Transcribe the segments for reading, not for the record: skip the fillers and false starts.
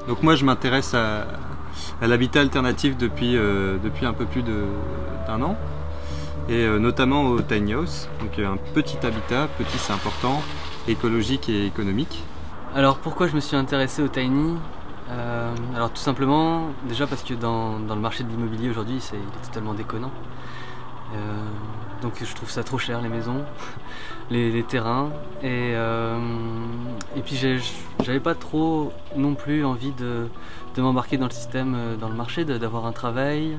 Donc moi je m'intéresse à l'habitat alternatif depuis un peu plus d'un an, et notamment au tiny house, donc un petit habitat, petit c'est important, écologique et économique. Alors pourquoi je me suis intéressé au tiny? Alors tout simplement, déjà parce que dans le marché de l'immobilier aujourd'hui il est totalement déconnant. Donc je trouve ça trop cher, les maisons, les terrains, et puis j'avais pas trop non plus envie de m'embarquer dans le système, dans le marché, d'avoir un travail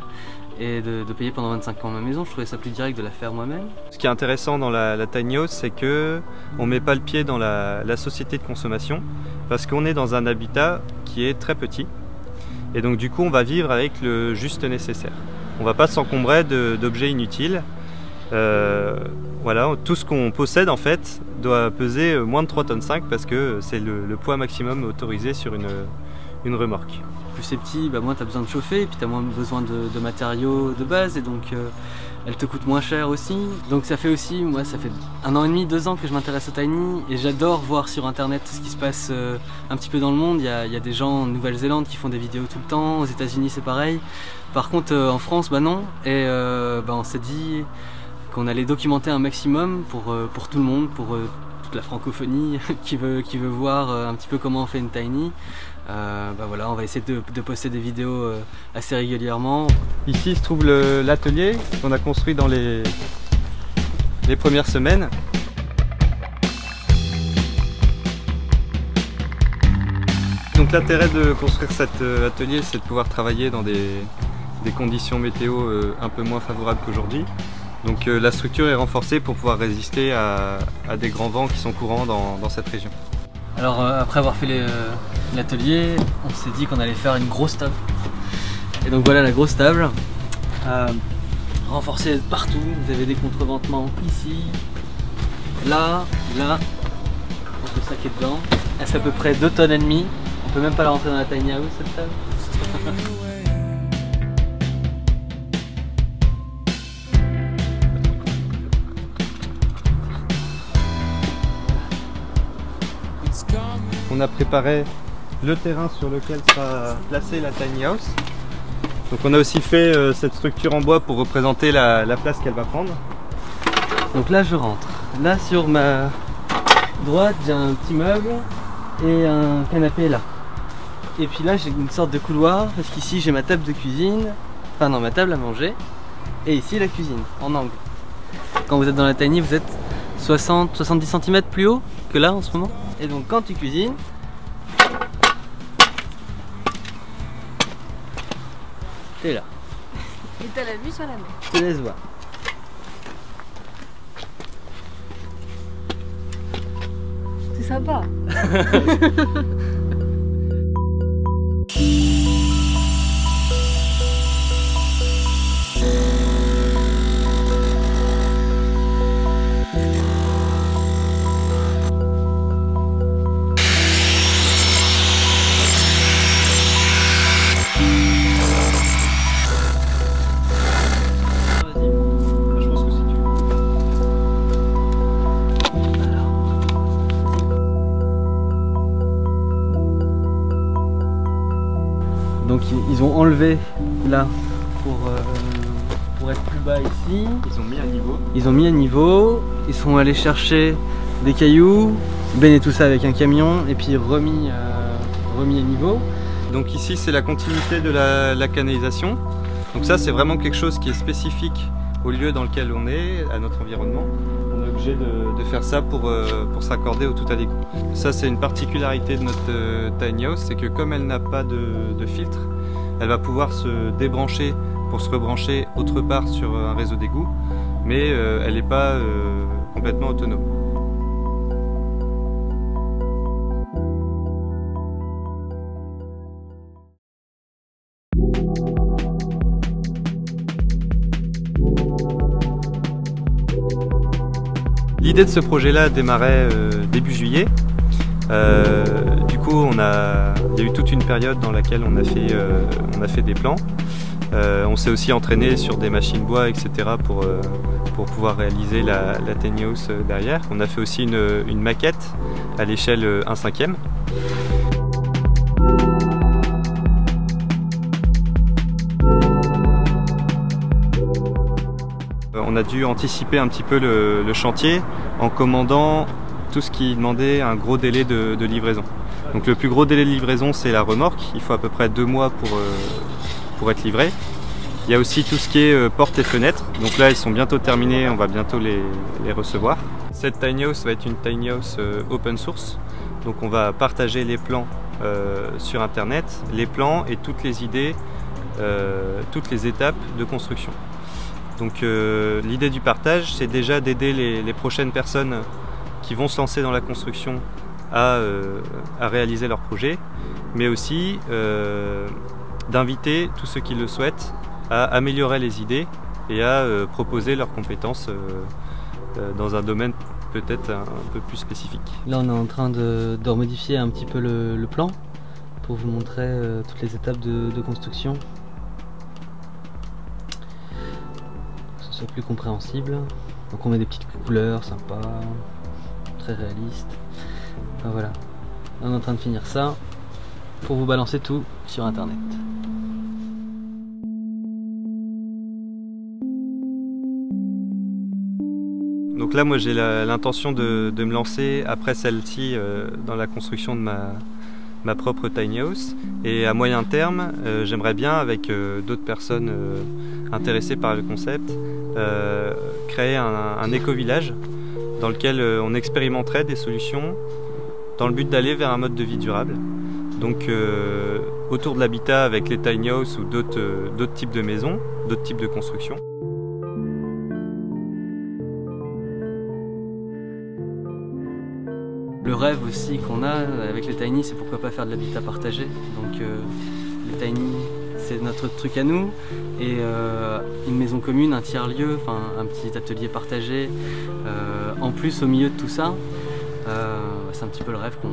et de payer pendant 25 ans ma maison. Je trouvais ça plus direct de la faire moi-même. Ce qui est intéressant dans la tiny house, c'est que on met pas le pied dans la société de consommation, parce qu'on est dans un habitat qui est très petit, et donc du coup on va vivre avec le juste nécessaire. On va pas s'encombrer d'objets inutiles. Voilà, tout ce qu'on possède en fait doit peser moins de 3,5 tonnes parce que c'est le poids maximum autorisé sur une remorque. Plus c'est petit, moins tu as besoin de chauffer, et puis tu as moins besoin de matériaux de base, et donc elle te coûte moins cher aussi. Donc ça fait aussi, moi ça fait 1 an et demi, 2 ans que je m'intéresse au tiny, et j'adore voir sur internet ce qui se passe un petit peu dans le monde. Il y a des gens en Nouvelle-Zélande qui font des vidéos tout le temps, aux États-Unis c'est pareil. Par contre en France non, et on s'est dit qu'on allait documenter un maximum pour tout le monde, pour toute la francophonie qui veut voir un petit peu comment on fait une tiny. Voilà, on va essayer de poster des vidéos assez régulièrement. Ici se trouve l'atelier qu'on a construit dans les premières semaines. Donc l'intérêt de construire cet atelier, c'est de pouvoir travailler dans des conditions météo un peu moins favorables qu'aujourd'hui. Donc la structure est renforcée pour pouvoir résister à des grands vents qui sont courants dans cette région. Alors après avoir fait l'atelier, on s'est dit qu'on allait faire une grosse table. Et donc voilà la grosse table, renforcée partout. Vous avez des contreventements ici, là, on peut saquer dedans. Elle fait à peu près 2,5 tonnes. On peut même pas la rentrer dans la tiny house cette table. On a préparé le terrain sur lequel sera placée la tiny house. Donc on a aussi fait cette structure en bois pour représenter la place qu'elle va prendre. Donc là je rentre. Là sur ma droite j'ai un petit meuble et un canapé là. Et puis là j'ai une sorte de couloir parce qu'ici j'ai ma table de cuisine, enfin non, ma table à manger, et ici la cuisine en angle. Quand vous êtes dans la tiny vous êtes 60-70 cm plus haut que là en ce moment. Et donc quand tu cuisines, t'es là. Et t'as la vue sur la mer. Je te laisse voir. C'est sympa. Donc ils ont enlevé là pour être plus bas ici. Ils ont mis à niveau. Ils ont mis à niveau. Ils sont allés chercher des cailloux, baigner tout ça avec un camion et puis remis à niveau. Donc ici c'est la continuité de la canalisation. Donc ça c'est vraiment quelque chose qui est spécifique au lieu dans lequel on est, à notre environnement. On est obligé de faire ça pour s'accorder au tout à l'égout. Ça c'est une particularité de notre tiny house, c'est que comme elle n'a pas de filtre, elle va pouvoir se débrancher pour se rebrancher autre part sur un réseau d'égout, mais elle n'est pas complètement autonome. L'idée de ce projet-là démarrait début juillet. Du coup, il y a eu toute une période dans laquelle on a fait des plans. On s'est aussi entraîné sur des machines bois, etc. pour pouvoir réaliser la tiny house derrière. On a fait aussi une maquette à l'échelle 1/5. on a dû anticiper un petit peu le chantier en commandant tout ce qui demandait un gros délai de livraison. Donc le plus gros délai de livraison, c'est la remorque. Il faut à peu près 2 mois pour être livré. Il y a aussi tout ce qui est portes et fenêtres. Donc là, elles sont bientôt terminées, on va bientôt les recevoir. Cette tiny house va être une tiny house open source. Donc on va partager les plans sur Internet, les plans et toutes les idées, toutes les étapes de construction. Donc l'idée du partage, c'est déjà d'aider les prochaines personnes qui vont se lancer dans la construction à réaliser leur projet, mais aussi d'inviter tous ceux qui le souhaitent à améliorer les idées et à proposer leurs compétences dans un domaine peut-être un peu plus spécifique. Là on est en train de remodifier un petit peu le plan pour vous montrer toutes les étapes de construction, que ce soit plus compréhensible. Donc on met des petites couleurs sympas, très réalistes. Enfin, voilà, on est en train de finir ça pour vous balancer tout sur Internet. Donc là, moi j'ai l'intention de me lancer après celle-ci dans la construction de ma propre tiny house. Et à moyen terme, j'aimerais bien, avec d'autres personnes intéressées par le concept, créer un éco-village dans lequel on expérimenterait des solutions dans le but d'aller vers un mode de vie durable. Donc autour de l'habitat avec les tiny house ou d'autres types de maisons, d'autres types de constructions. Le rêve aussi qu'on a avec les tiny, c'est pourquoi pas faire de l'habitat partagé. Donc les tiny, c'est notre truc à nous, et une maison commune, un tiers-lieu, enfin un petit atelier partagé, en plus au milieu de tout ça, c'est un petit peu le rêve qu'on